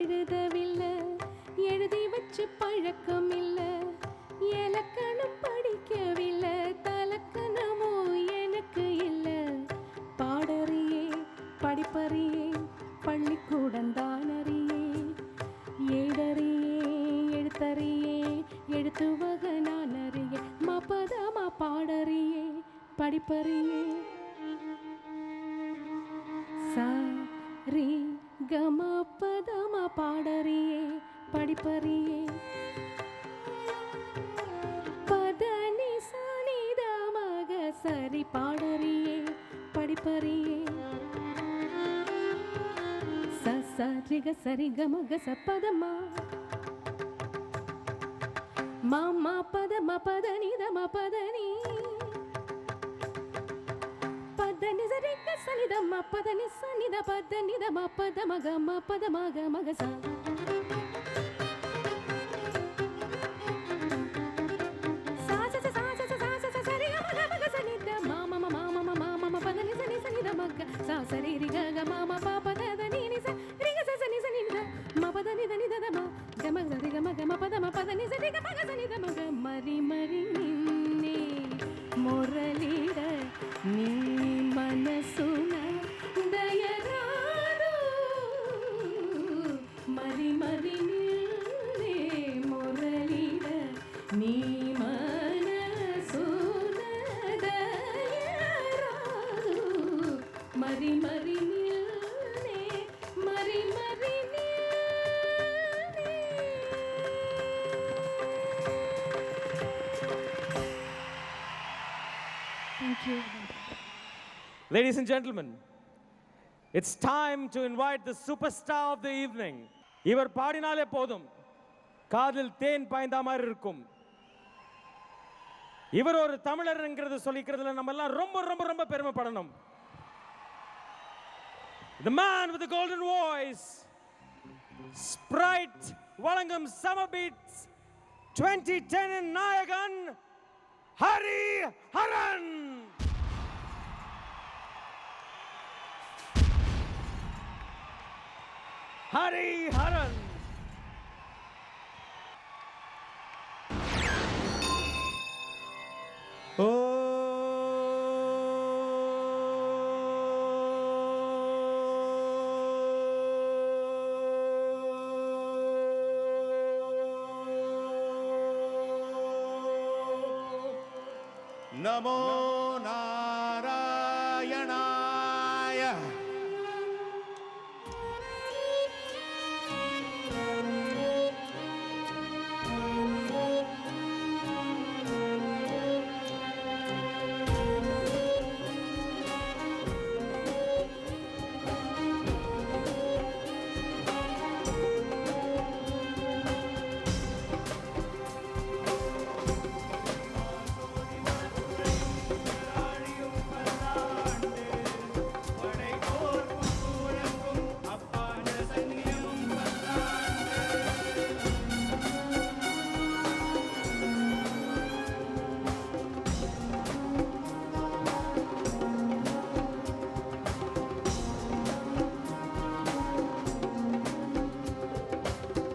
எழுதவில்லை, எழுதி வச்சு பழக்கம் இல்ல, இலக்கணம் படிக்கவில்லை, தலக்கணமோ எனக்கு இல்ல. பாடறியே படிப்பறியே பள்ளிக்கூடம் தான் அறியே, ஏடறியே எழுத்தறியே எழுத்து வகை நான் அறிய. மபதமா பாடறியே படிப்பறியே சரி கம பதமா பாடறியே படிப்பறியே பதனி சனித மக சரி பாடறியே படிப்பறியே சரிக சரி கமக சப்பதமா மாமா பதமா பதனி தம பதனி பதனி சரிக சனிதம பதனி சனித பதனி தம பதமக பதமக மகச சாச சாச சாச சரி மக மக சனித மாமா மாமா மாமா பதனி சனி சனித மக சா சரி ரிக க மாமா பாப தனி நி ச ரிக ச சனி சனி த ம பதனி தனி த ம கம சரி கம கம பதம பதனி சரி க மக சனி த மக மரி மரி நின்னே முரளிட நீ மனசுன ದಯರಾರು ಮರಿ ಮರಿ ನಿಲ್ಲೆ ಮುರಳಿದ ನೀ ಮನಸುನ ದಯರಾರು ಮರಿ ಮರಿ ನಿಲ್ಲೆ ಮರಿ ಮರಿ ನಿಲ್ಲೆ. Thank you. Ladies and gentlemen, it's time to invite the superstar of the evening. இவர் பாடினாலே போதும், காதில் தேன் பாய்ந்த மாதிரி இருக்கும். இவர் ஒரு தமிழர் என்கிறது சொல்லிக்கிறதுல நம்ம எல்லாம் ரொம்ப ரொம்ப ரொம்ப பெருமைப்படணும். The man with the golden voice, Sprite வழங்கும் Summer Beats 2010 இன் நாயகன் Hari Haran. Hari Haran. Oh. Namo Narayanaya.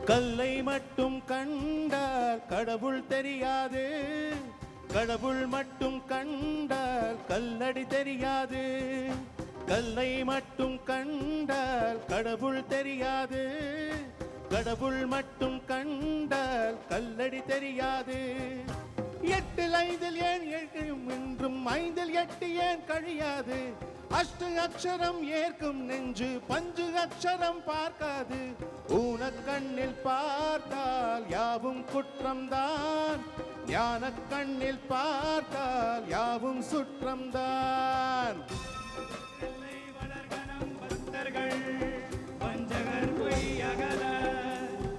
கல்லை மட்டும் கண்டால் கடவுள் தெரியாது, கடவுள் மட்டும் கண்டால் கல்லடி தெரியாது. கல்லை மட்டும் கண்டால் கடவுள் தெரியாது, கடவுள் மட்டும் கண்டால் கல்லடி தெரியாது. எட்டில் ஐந்தில் ஏன் எழும் என்றும் ஐந்தில் எட்டு ஏன் கழியாது. அஷ்ட அக்ஷரம் ஏற்கும் நெஞ்சு பஞ்சு அக்ஷரம் பார்க்காது. ஊன கண்ணில் பார்த்தால் யாவும் குற்றம்தான், ஞான கண்ணில் பார்த்தால் யாவும் சுற்றம்தான். பஞ்சகர் பொய் அகல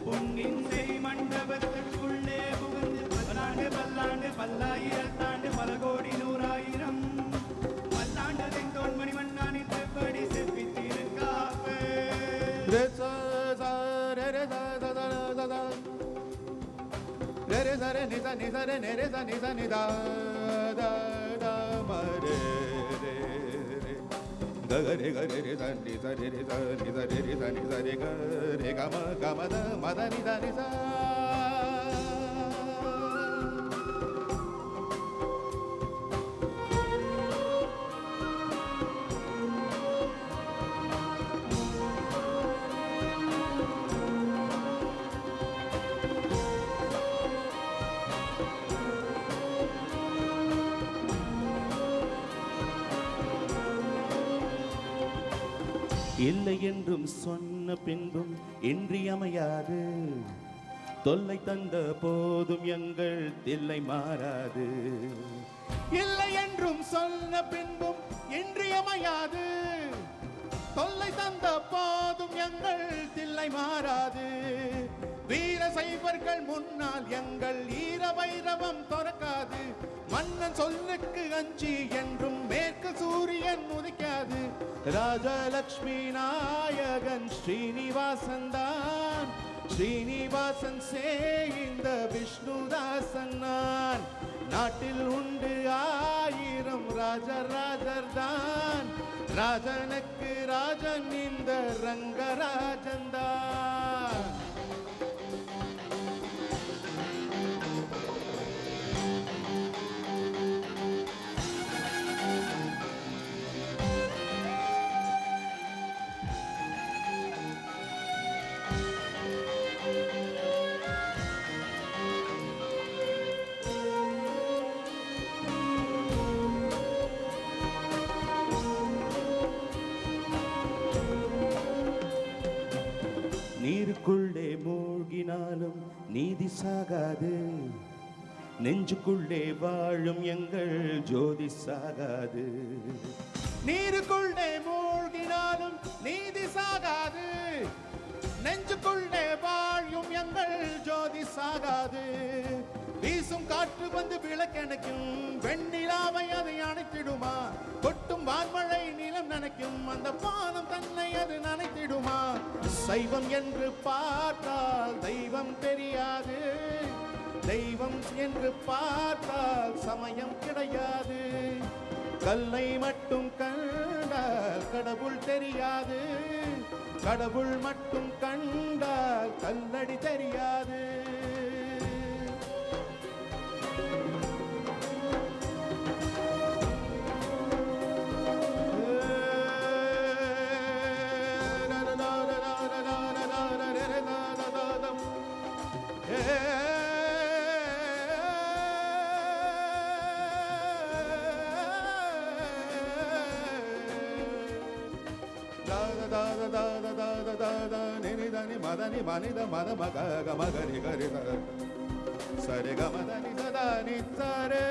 பொன்னின் செய் மண்டபத்திற்குள்ளே புகுந்து பல்லாண்டு பல்லாண்டு பல்லாயிரத்தாண்டு பல கோடி நூறாயிரம் பல்லாண்டு தென்தோன் மணிமன்னானி திருப்படி செப்பித்திருக்காப்பு. நித நிதர நித நித நித த த மரே த ககரி கரி தனி சரி சரி சரி சனி சரி கரி கம கமத மதனி தனி சா. இல்லை என்றும் சொன்ன பின்பும் இன்றியமையாது, தொல்லை தந்த போதும் எங்கள் தில்லை மாறாது. இல்லை என்றும் சொன்ன பின்பும் இன்றியமையாது, தொல்லை தந்த போதும் எங்கள் தில்லை மாறாது. வீர சைவர்கள் முன்னால் எங்கள் ஈர வைரவம் துறக்காது. மன்னன் சொல்லுக்கு அஞ்சி என்றும் மேற்கு சூரியன் உதிக்காது. ராஜலக்ஷ்மி நாயகன் ஸ்ரீனிவாசன் தான், ஸ்ரீனிவாசன் இந்த விஷ்ணுதாசன் நான். நாட்டில் உண்டு 1000 ராஜராஜர் தான், ராஜனுக்கு ராஜன் இந்த ரங்கராஜன் தான். நீருக்குள்ளே மூழ்கினாலும் நீதி சாகாது, நெஞ்சுக்குள்ளே வாழும் எங்கள் ஜோதி சாகாது. நீருக்குள்ளே மூழ்கினாலும் நீதி சாகாது, நெஞ்சுக்குள்ளே வாழும் எங்கள் ஜோதி சாகாது. வீசும் காற்று வந்து விளக்கெனக்கும், வெண்ணிலாவை அதை அணைத்திடுமா? கொட்டும் வான்மழை நிலம் நனைக்கும், அந்த பானம் தன்னை அது நனைத்திடுமா? சைவம் என்று பார்த்தால் தெய்வம் தெரியாது, தெய்வம் என்று பார்த்தால் சமயம் கிடையாது. கல்லை மட்டும் கண்டால் கடவுள் தெரியாது, கடவுள் மட்டும் கண்டால் கல்லடி தெரியாது. மதனி மனித மத மக கமகரி கரி சரி கமதனி சதானி சரே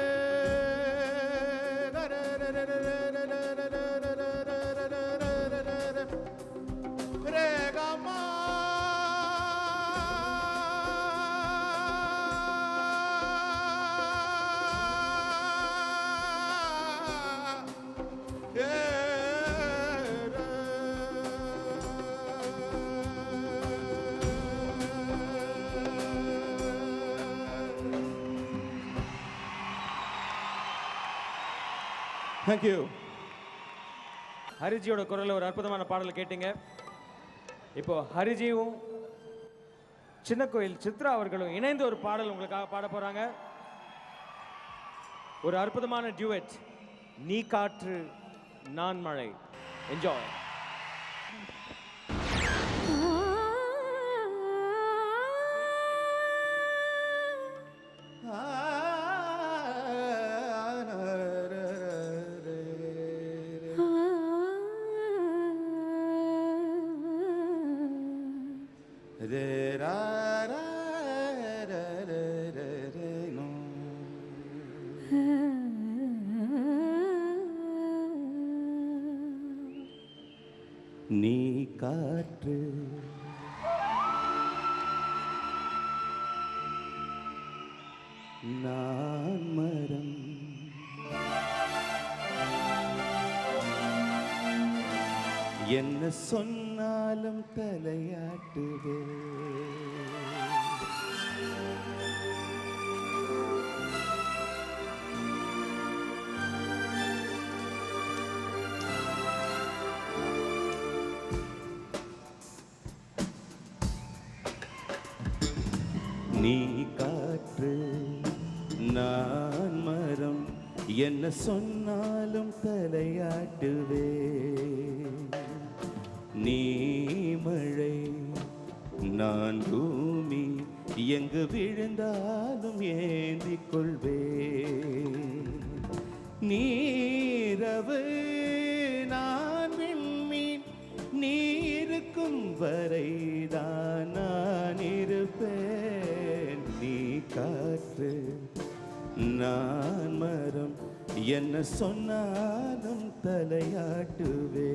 ரே கமா. Thank you. ஹரிஜியோட குரல்ல ஒரு அற்புதமான பாடல் கேட்டீங்க. இப்போ ஹரிஜியும் சின்ன கோயில் சித்ரா அவர்களும் இணைந்து ஒரு பாடல் உங்களுக்காக பாட போறாங்க. ஒரு அற்புதமான டியூட், நீ காற்று நான் மழை. என்ஜாய். நீ காற்று நான் மரம், என்ன சொன்னாலும் தலையாட்டுதே. நீ காற்று நான் மரம் என்ன சொன்னாலும் தலையாட்டுவே நீ மழை நான் பூமி எங்கு விழுந்தாலும் ஏந்திக் கொள்வே நீரவு நான் விண்மீன் நீ இருக்கும் வரைதான் நான் இருப்பேன் நீ காற்று நான் மரம் என்ன சொன்னாலும் தலையாட்டுவே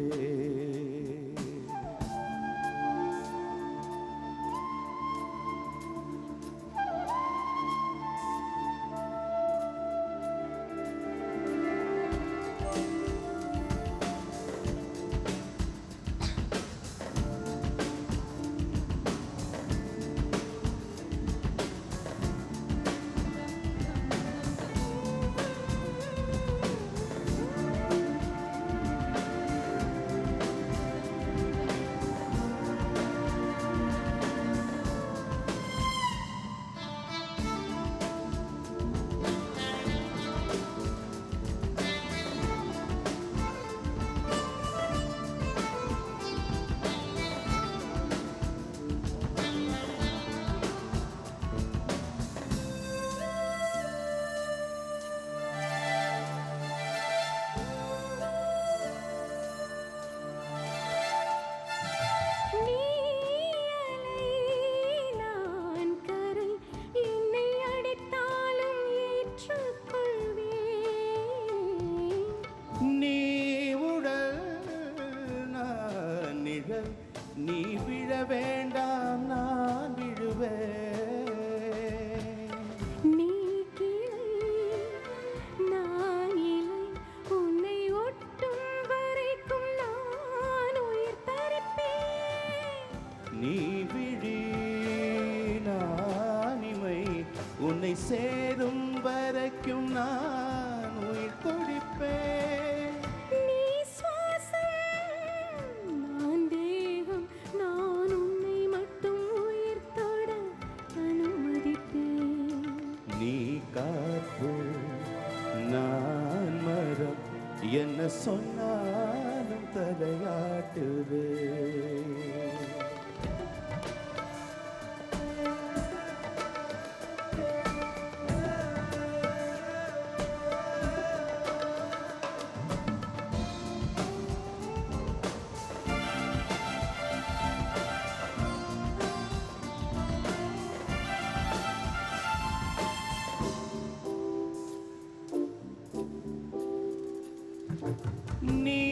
நீ விழ வேண்டாம் நான் விழுவேன் நீ கிளை நான் இலை உன்னை ஒட்டும் வரைக்கும் நான் உயிர் தரிப்பேன் நீ விழி நான் இமை உன்னை சேரும் வரைக்கும் நான் உயிர் துடிப்பேன் நான் மரம் என்ன சொன்னாலும் தலையாட்டுவே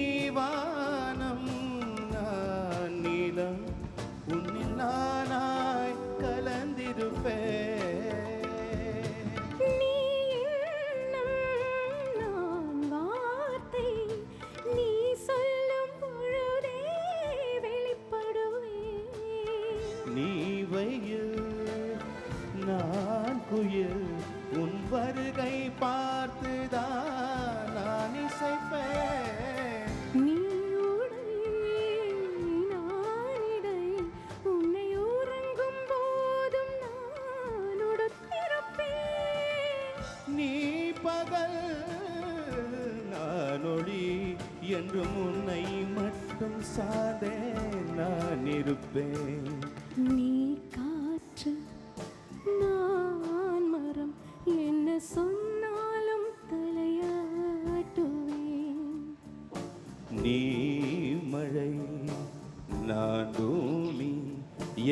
நீவானம் நான் நீலம் உன்னில் நானாய் கலந்திருப்பேன் நீ எண்ணம் நான் வார்த்தை நீ சொல்லும் பொழுதே வெளிப்படுவேன் நீ வெயில் நான் குயில் உன் வருகை பார்த்துதான் நான் இசைப்பேன் நீ உடை நான் இடை உன்னை உறங்கும் போதும் நான் உடுத்திருப்பேன் நீ பகல் நான் ஒளி என்றும் உன்னை மட்டும் சார்ந்தே நான் இருப்பேன் நீ காற்று நான் மரம் என்ன சொன்னாலும் தலையாட்டுவேன் நீ மழை நான் பூமி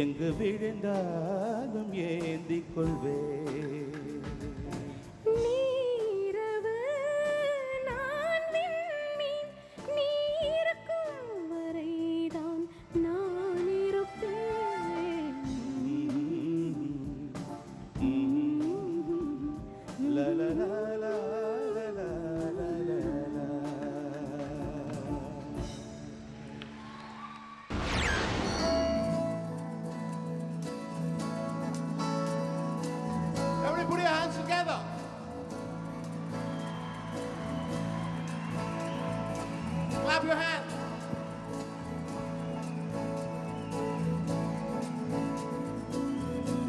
எங்கு விழுந்தாலும் ஏந்திக் கொள்வேன் நீரவு நான் விண்மீன் நீ இருக்கும் வரைதான் நான் இருப்பேன் la la la la la la la la la. Everybody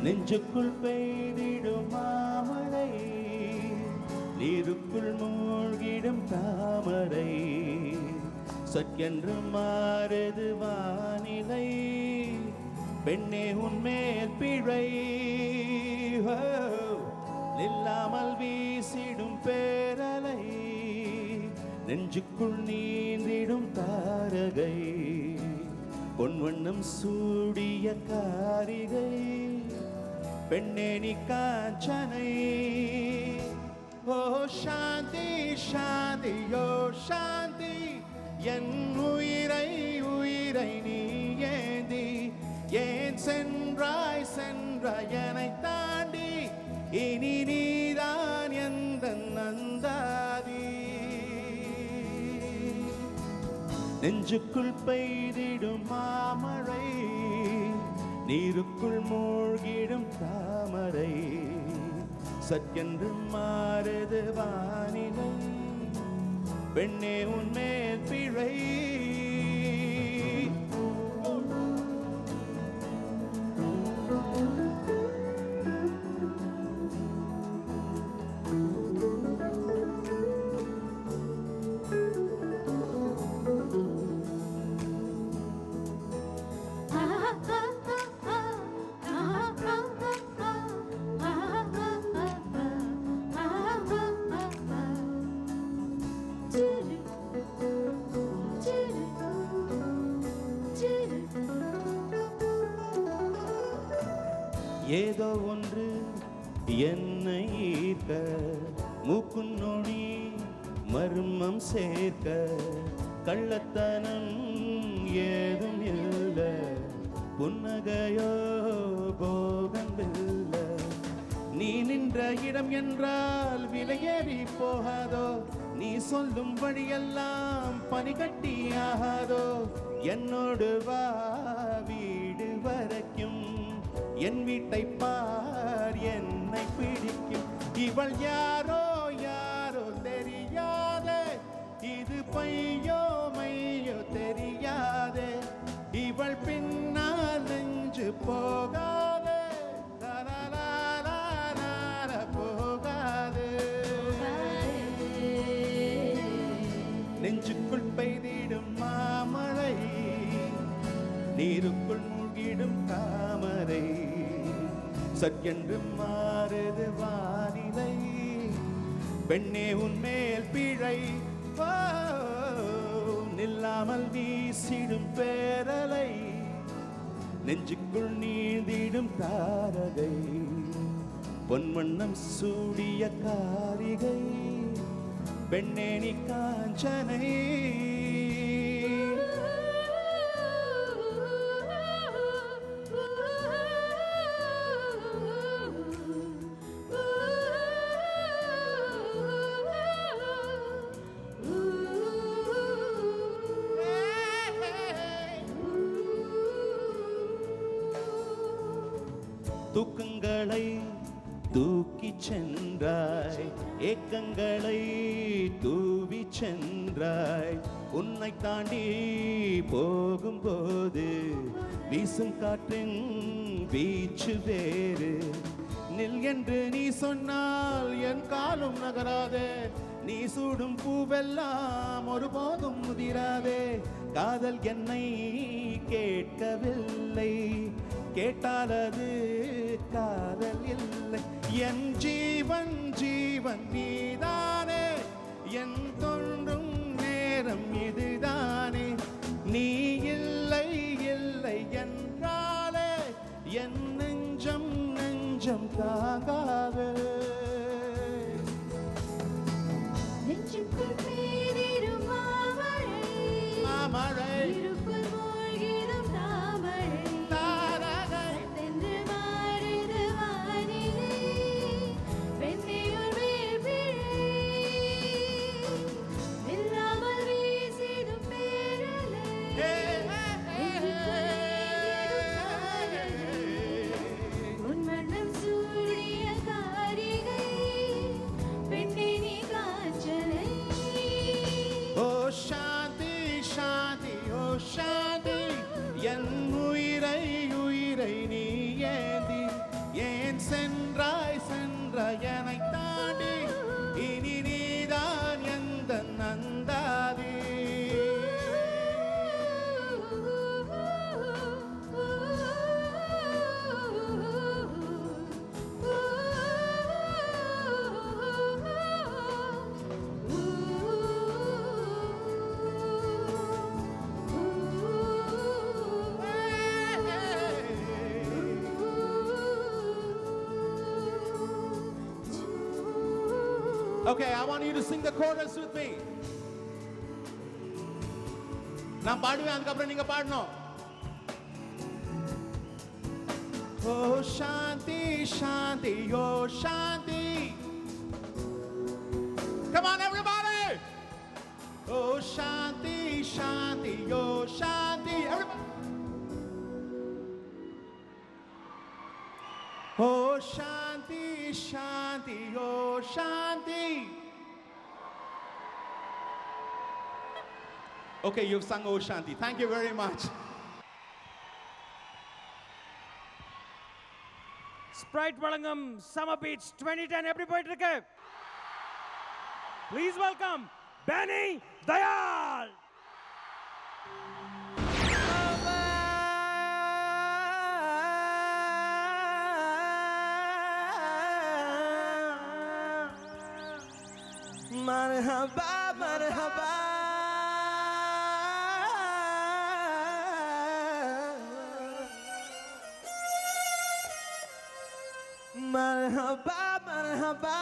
நெஞ்சுக்குள் பெய்திடும் மாமழை, நீருக்குள் மூழ்கிடும் தாமரை, சற்கென்று மாறுது வானிலை, பெண்ணே உன்மேல் பிழை. நில்லாமல் வீசிடும் பேரலை, நெஞ்சுக்குள் நீந்திடும் தாரகை, பொன்வண்ணம் சூடிய காரிகை, பெண்ணே நீ காஞ்சனை. ஓ சாந்தி சாந்தி ஓ சாந்தி, என் உயிரை உயிரை நீ ஏந்தி, ஏன் சென்றாய் சென்றாய் என்னை தாண்டி, இனி நீதான் எந்த நந்தாதி. நெஞ்சுக்குள் பெய்திடும் மாமழை, நீருக்குள் மூழ்கிடும் தாமரை, சற்கென்று மாறுது வானிலை, பெண்ணே உன்மேல் பிழை. ஏதோ ஒன்று என்னை ஈர்க்க, மூக்கும் நொடி மர்மம் சேர்க்க, கள்ளத்தனம் ஏதும் இல்லை, புன்னகையோ போகவில்லை. நீ நின்ற இடம் என்றால் விலையேறி போகாதோ, நீ சொல்லும் வழியெல்லாம் பனிகட்டியாகாதோ, என்னோடு வா வீடு வரைக்கும், என் வீட்டை பார் என்னை பிடிக்கும். இவள் யாரோ யாரோ தெரியாதே, இது பையோ மையோ தெரியாதே, இவள் பின்னால் நெஞ்சு போகாதே, போகாதே. நெஞ்சுக்குள் பெய்திடும் மாமழை, நீருக்குள் மூழ்கிடும் தாமரை, சற்கென்று மாறுது வானிலை, பெண்ணே உன்மேல் பிழை. நில்லாமல் வீசிடும் பேரலை, நெஞ்சுக்குள் நீந்திடும் தாரகை, பொன்வண்ணம் சூடிய காரிகை, பெண்ணே நீ காஞ்சனை. தூக்கங்களை தூக்கி சென்றாய், ஏக்கங்களை தூவி சென்றாய், உன்னை தாண்டி போகும்போது வீசும் காற்றின் வீச்சு வேறு. நில் என்று நீ சொன்னால் என் காலும் நகராதே, நீ சூடும் பூவெல்லாம் ஒருபோதும் முதிராதே. காதல் என்னை கேட்கவில்லை, கேட்டால் அது காதல் இல்லை. என் ஜீவன் ஜீவன் நீதானே, என் தோன்றும் நேரம் இதுதானே. நீ இல்லை இல்லை என்றாலே என் நெஞ்சம் நெஞ்சம் தாங்காது. நெஞ்சுக்குள் பெய்திடும் மாமழை, மாமழை, நீருக்குள் மூழ்கிடும் தாமரை, தாரகை, சற்றென்று மாறுது வானிலை, பெண்ணே உன்மேல் பிழை. நில்லாமல் வீசிடும் பேரலை, நெஞ்சுக்குள் நீந்திடும் தாரகை, உன் வண்ணம் சூடிய காரிகை, சென்றாய் சென்றாய் என்னை தாண்டி இனி நீதான் எந்த நந்தாதி Okay, I want you to sing the chorus with me. நான் பாடுவேன் அதுக்கப்புறம் நீங்க பாடணும். Oh Shanti Shanti oh Shanti. Come on everybody. Oh Shanti Shanti oh Shanti. Everybody. Oh Shanti Shanti oh Shanti. Okay, you've sung Oh Shanti. Thank you very much. Sprite வழங்கும் Summer Beach 2010 எப்படி போயிட்டு இருக்கு? Please welcome Benny Dayal. Marhaba, marhaba. Marhaba, marhaba.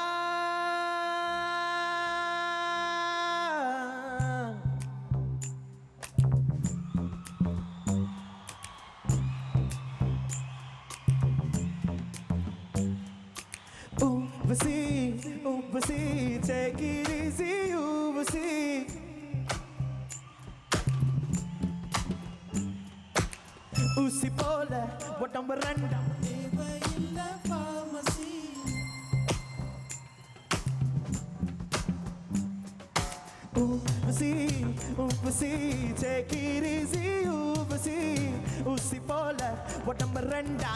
Oopsie, take it easy, oopsie. Usi போல உடம்பு ரெண்டா தேவையில்ல pharmacy. Oopsie, take it easy, oopsie. Usi போல உடம்பு ரெண்டா